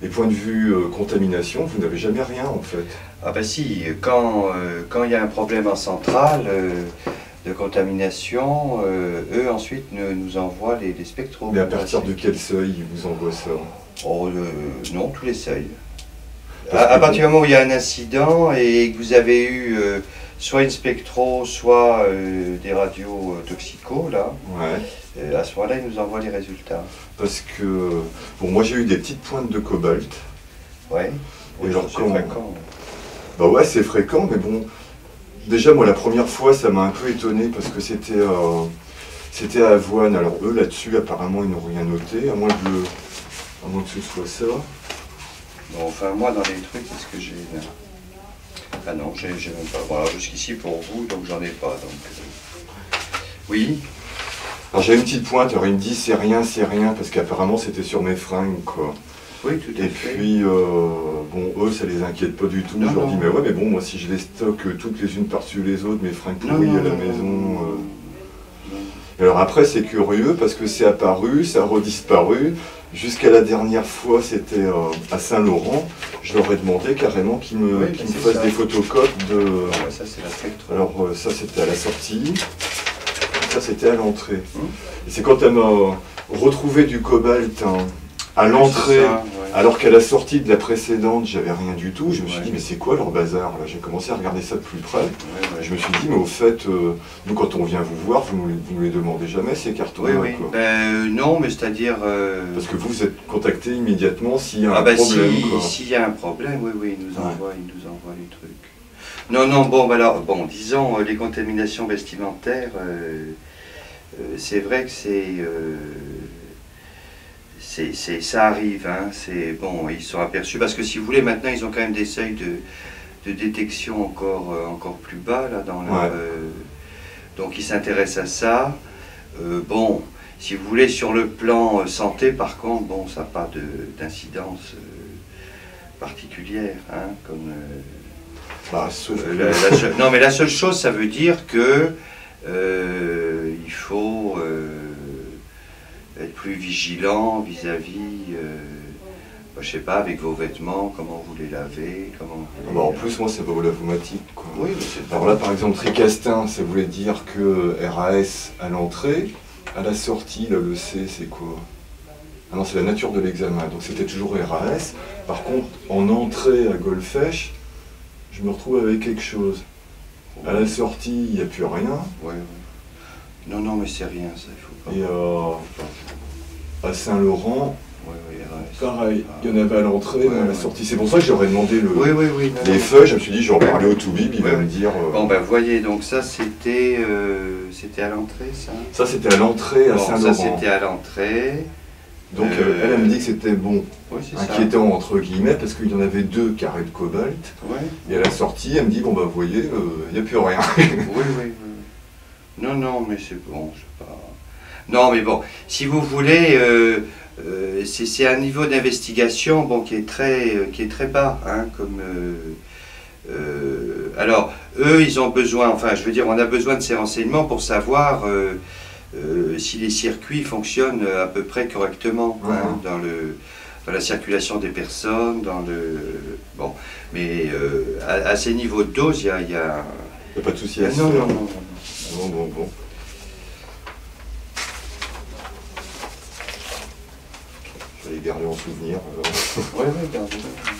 Et point de vue contamination, vous n'avez jamais rien en fait. Ah bah si, quand il y a un problème en centrale de contamination, eux ensuite nous envoient les spectros. Mais à partir de quel seuil ils vous envoient ça? Oh, non, tous les seuils. À partir du moment où il y a un incident et que vous avez eu soit une spectro, soit des radios toxicos, là, ouais. à ce moment-là, ils nous envoient les résultats. Parce que, bon, moi j'ai eu des petites pointes de cobalt. Ouais, et oui, genre c'est fréquent. Bah ouais, c'est fréquent, mais bon, déjà moi la première fois ça m'a un peu étonné parce que c'était à Avoine. Alors eux là-dessus apparemment ils n'ont rien noté, à moins que ce soit ça. Bon, enfin moi dans les trucs, qu'est-ce que j'ai là? Ah non, j'ai même pas. Bon alors jusqu'ici pour vous, donc j'en ai pas. Donc oui. Alors j'ai une petite pointe, alors ils me disent c'est rien, parce qu'apparemment c'était sur mes fringues quoi. Oui, tout à fait. Et puis, bon, eux, ça les inquiète pas du tout. Je leur dis, mais ouais, mais bon, moi, si je les stocke toutes les unes par-dessus les autres, mes fringues pourries à la maison. Et alors après, c'est curieux parce que c'est apparu, ça a redisparu. Jusqu'à la dernière fois, c'était à Saint-Laurent. Je leur ai demandé carrément qu'ils me fassent des photocopies de. Ah ouais, ça, c'est la spectro. Alors, ça, c'était à la sortie. Ça, c'était à l'entrée. Et c'est quand elle m'a retrouvé du cobalt. À l'entrée, ouais. Alors qu'à la sortie de la précédente, j'avais rien du tout. Je me suis dit, mais c'est quoi leur bazar là? J'ai commencé à regarder ça de plus près. Je me suis dit, mais au fait, nous quand on vient vous voir, vous nous les demandez jamais ces cartons-là. Oui. Non, mais c'est-à-dire... Parce que vous êtes contacté immédiatement s'il y a un problème. S'il y a un problème, oui, ils nous envoient les trucs. Non, bon, alors, bon, disons, les contaminations vestimentaires, c'est vrai que ça arrive, hein, bon, ils sont aperçus, parce que si vous voulez, maintenant ils ont quand même des seuils de détection encore plus bas, là, dans leur, donc ils s'intéressent à ça. Bon, si vous voulez, sur le plan santé, par contre, bon, ça n'a pas d'incidence particulière, hein, comme... non, mais la seule chose, ça veut dire que il faut... être plus vigilant vis-à-vis, je sais pas, avec vos vêtements, comment vous les lavez, comment... en plus, moi, c'est pas au lavomatique, quoi. Oui, mais c'est pas... Alors là, par exemple, Tricastin, ça voulait dire que RAS à l'entrée, à la sortie, là, le C, c'est quoi? Ah non, c'est la nature de l'examen, donc c'était toujours RAS. Par contre, en entrée à Golfech, je me retrouve avec quelque chose. À la sortie, il n'y a plus rien. Ouais. Non, mais c'est rien, ça, il faut pas... Et à Saint-Laurent, pareil, il y en avait à l'entrée, mais à la sortie. C'est pour ça que j'aurais demandé les feuilles, je me suis dit, j'aurais parlé au Toubib, il va me dire... Bon, ben, voyez, donc ça, c'était à l'entrée, ça? Ça, c'était à l'entrée à Saint-Laurent. Ça, c'était à l'entrée. Donc, elle me dit que c'était bon, inquiétant, entre guillemets, parce qu'il y en avait 2 carrés de cobalt. Et à la sortie, elle me dit, bon, bah, vous voyez, il n'y a plus rien. Oui. Non, mais c'est bon, je sais pas... Non, mais bon, si vous voulez, c'est un niveau d'investigation bon, qui est très bas, hein, comme... alors, eux, ils ont besoin, enfin, je veux dire, on a besoin de ces renseignements pour savoir si les circuits fonctionnent à peu près correctement, hein, dans la circulation des personnes, bon, mais à ces niveaux de dose, il y a... Il n'y a pas de souci à ça. Non. Bon. Je vais les garder en souvenir. Oui, gardez-le.